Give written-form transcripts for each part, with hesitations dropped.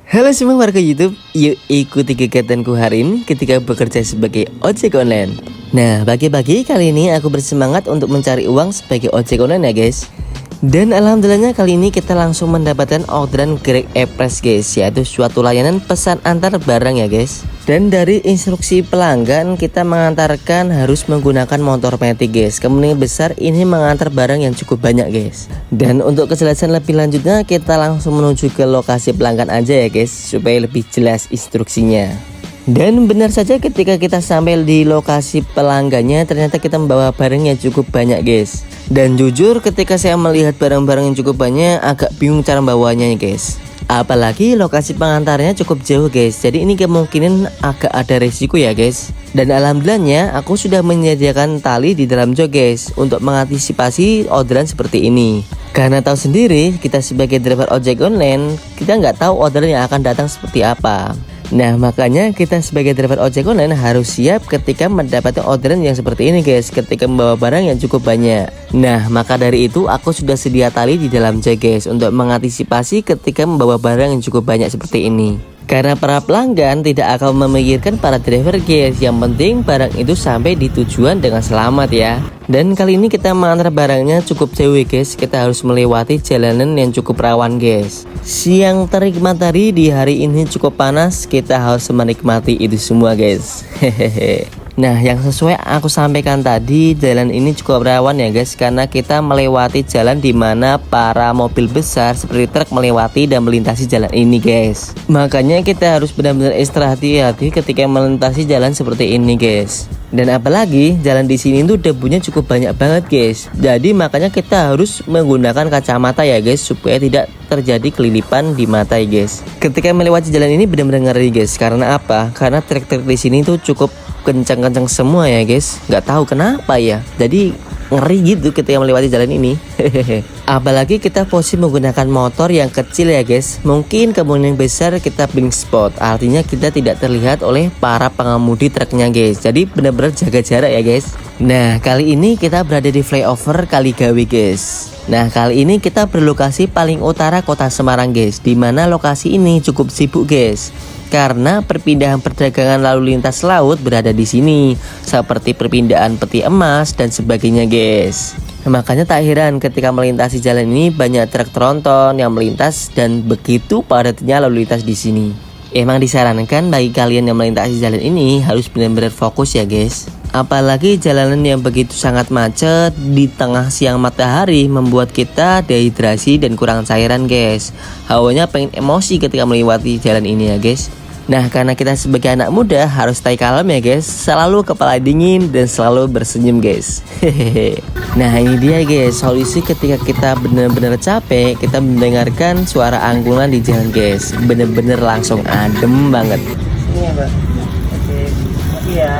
Halo semua warga YouTube, yuk ikuti kegiatanku hari ini ketika bekerja sebagai ojek online. Nah, pagi-pagi kali ini aku bersemangat untuk mencari uang sebagai ojek online ya guys. Dan alhamdulillahnya kali ini kita langsung mendapatkan orderan Grab Express guys, yaitu suatu layanan pesan antar barang ya guys. Dan dari instruksi pelanggan kita mengantarkan harus menggunakan motor metik guys. Kemungkinan besar ini mengantar barang yang cukup banyak guys. Dan untuk kejelasan lebih lanjutnya kita langsung menuju ke lokasi pelanggan aja ya guys, supaya lebih jelas instruksinya. Dan benar saja ketika kita sampai di lokasi pelanggannya ternyata kita membawa barang yang cukup banyak guys. Dan jujur ketika saya melihat barang-barang yang cukup banyak agak bingung cara membawanya guys. Apalagi lokasi pengantarnya cukup jauh guys. Jadi ini kemungkinan agak ada resiko ya guys. Dan alhamdulillahnya aku sudah menyediakan tali di dalam jok guys untuk mengantisipasi orderan seperti ini. Karena tahu sendiri kita sebagai driver ojek online kita nggak tahu orderan yang akan datang seperti apa. Nah makanya kita sebagai driver ojek online harus siap ketika mendapatkan orderan yang seperti ini guys, ketika membawa barang yang cukup banyak. Nah maka dari itu aku sudah sedia tali di dalam jok guys untuk mengantisipasi ketika membawa barang yang cukup banyak seperti ini. Karena para pelanggan tidak akan memikirkan para driver guys, yang penting barang itu sampai di tujuan dengan selamat ya. Dan kali ini kita mengantar barangnya cukup jauh guys, kita harus melewati jalanan yang cukup rawan guys. Siang terik matahari di hari ini cukup panas, kita harus menikmati itu semua guys. Hehehe. Nah yang sesuai aku sampaikan tadi, jalan ini cukup rawan ya guys, karena kita melewati jalan dimana para mobil besar seperti truk melewati dan melintasi jalan ini guys. Makanya kita harus benar-benar ekstra hati-hati ketika melintasi jalan seperti ini guys. Dan apalagi jalan di sini tuh debunya cukup banyak banget guys. Jadi makanya kita harus menggunakan kacamata ya guys, supaya tidak terjadi kelilipan di mata ya guys. Ketika melewati jalan ini benar-benar ngeri guys. Karena apa? Karena truk-truk di sini tuh cukup kencang-kencang semua ya guys. Nggak tahu kenapa ya. Jadi ngeri gitu ketika melewati jalan ini. Apalagi kita posisi menggunakan motor yang kecil ya guys. Mungkin kemungkinan besar kita blind spot, artinya kita tidak terlihat oleh para pengemudi truknya guys. Jadi benar-benar jaga jarak ya guys. Nah kali ini kita berada di flyover Kaligawi guys. Nah kali ini kita berlokasi paling utara kota Semarang guys, dimana lokasi ini cukup sibuk guys. Karena perpindahan perdagangan lalu lintas laut berada di sini, seperti perpindahan peti emas dan sebagainya guys. Makanya tak heran ketika melintasi jalan ini banyak truk tronton yang melintas dan begitu padatnya lalu lintas di sini. Emang disarankan bagi kalian yang melintasi jalan ini harus benar-benar fokus ya guys. Apalagi jalanan yang begitu sangat macet di tengah siang matahari membuat kita dehidrasi dan kurang cairan guys. Hawanya pengen emosi ketika melewati jalan ini ya guys. Nah karena kita sebagai anak muda harus stay kalem ya guys, selalu kepala dingin dan selalu bersenyum guys. Hehehe. Nah ini dia guys solusi ketika kita benar-benar capek, kita mendengarkan suara anggungan di jalan guys, bener-bener langsung adem banget. Sini ya mbak. Oke, makasih ya.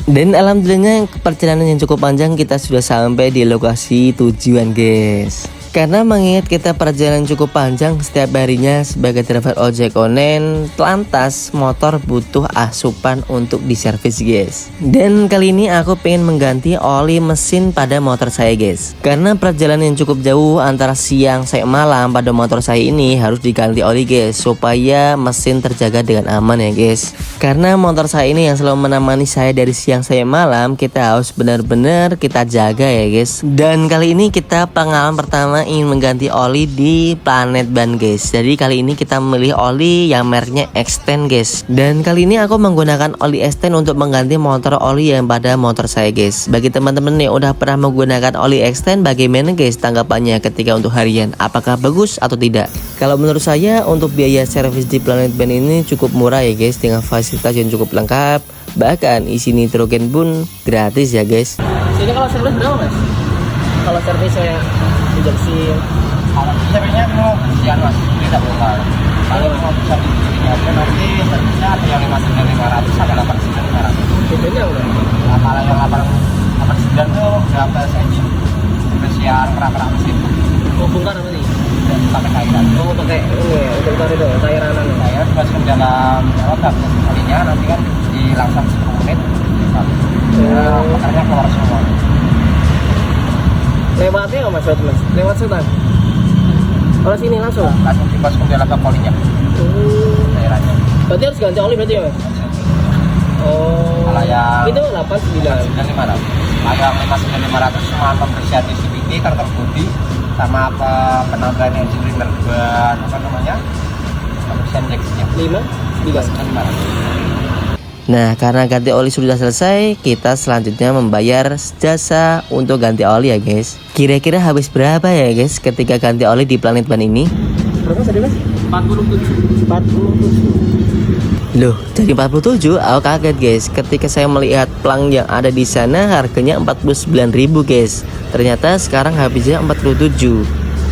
Dan alhamdulillahnya perjalanan yang cukup panjang kita sudah sampai di lokasi tujuan guys. Karena mengingat kita perjalanan cukup panjang setiap harinya sebagai driver ojek online, lantas motor butuh asupan untuk diservis guys. Dan kali ini aku pengen mengganti oli mesin pada motor saya guys. Karena perjalanan yang cukup jauh antara siang sampai malam pada motor saya ini harus diganti oli guys, supaya mesin terjaga dengan aman ya guys. Karena motor saya ini yang selalu menemani saya dari siang sampai malam, kita harus benar-benar kita jaga ya guys. Dan kali ini kita pengalaman pertama ingin mengganti oli di Planet Ban guys. Jadi kali ini kita memilih oli yang mereknya Extend guys. Dan kali ini aku menggunakan oli Extend untuk mengganti motor oli yang pada motor saya guys. Bagi teman-teman yang udah pernah menggunakan oli Extend, bagaimana guys tanggapannya ketika untuk harian? Apakah bagus atau tidak? Kalau menurut saya untuk biaya servis di Planet Ban ini cukup murah ya guys, dengan fasilitas yang cukup lengkap. Bahkan isi nitrogen pun gratis ya guys. Ini kalau servis berapa mas? Kalau servis saya injeksi, kalau servisnya mau bersihan mas, tidak bongkar. Kalau mau servisnya nanti servisnya ada yang 5.500 sampai 8.500. bedanya udah. Nah kalau yang 8.9 tuh berapa engine bersihan kerak-kerak mesin. Mau bongkar apa nih? Dan pakai cairan. Oh pakai ini ya, bongkar itu cairan. Cairan dimasukin dalam otak olinya, nanti kan dilangsung 10 menit. Nah, motornya keluar semua. Lewatnya nggak mas? Lewat setan? Kalau sini langsung. Langsung tiba Kumbela ke polinya daerahnya. Berarti harus ganti oli berarti ya mas? Oh. Kalau yang Itu 89. 9500. Kalau yang 59500 cuma pembersihan CVT, karter bodi, sama apa penambahan engine liner ban apa namanya, pembersihan injeksinya. 5. Nah, karena ganti oli sudah selesai, kita selanjutnya membayar jasa untuk ganti oli ya guys. Kira-kira habis berapa ya guys ketika ganti oli di Planet Ban ini? Berapa tadi mas? 47. Loh, jadi 47? Aku kaget guys ketika saya melihat plang yang ada di sana harganya 49.000 guys. Ternyata sekarang habisnya 47.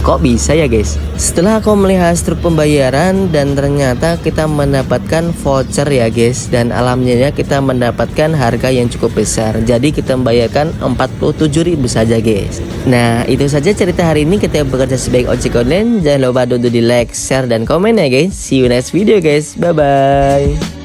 Kok bisa ya guys? Setelah aku melihat struk pembayaran dan ternyata kita mendapatkan voucher ya guys, dan alhamdulillah kita mendapatkan harga yang cukup besar. Jadi kita membayarkan 47.000 saja guys. Nah, itu saja cerita hari ini kita bekerja sebagai ojek online. Jangan lupa untuk di like, share dan komen ya guys. See you next video guys. Bye bye.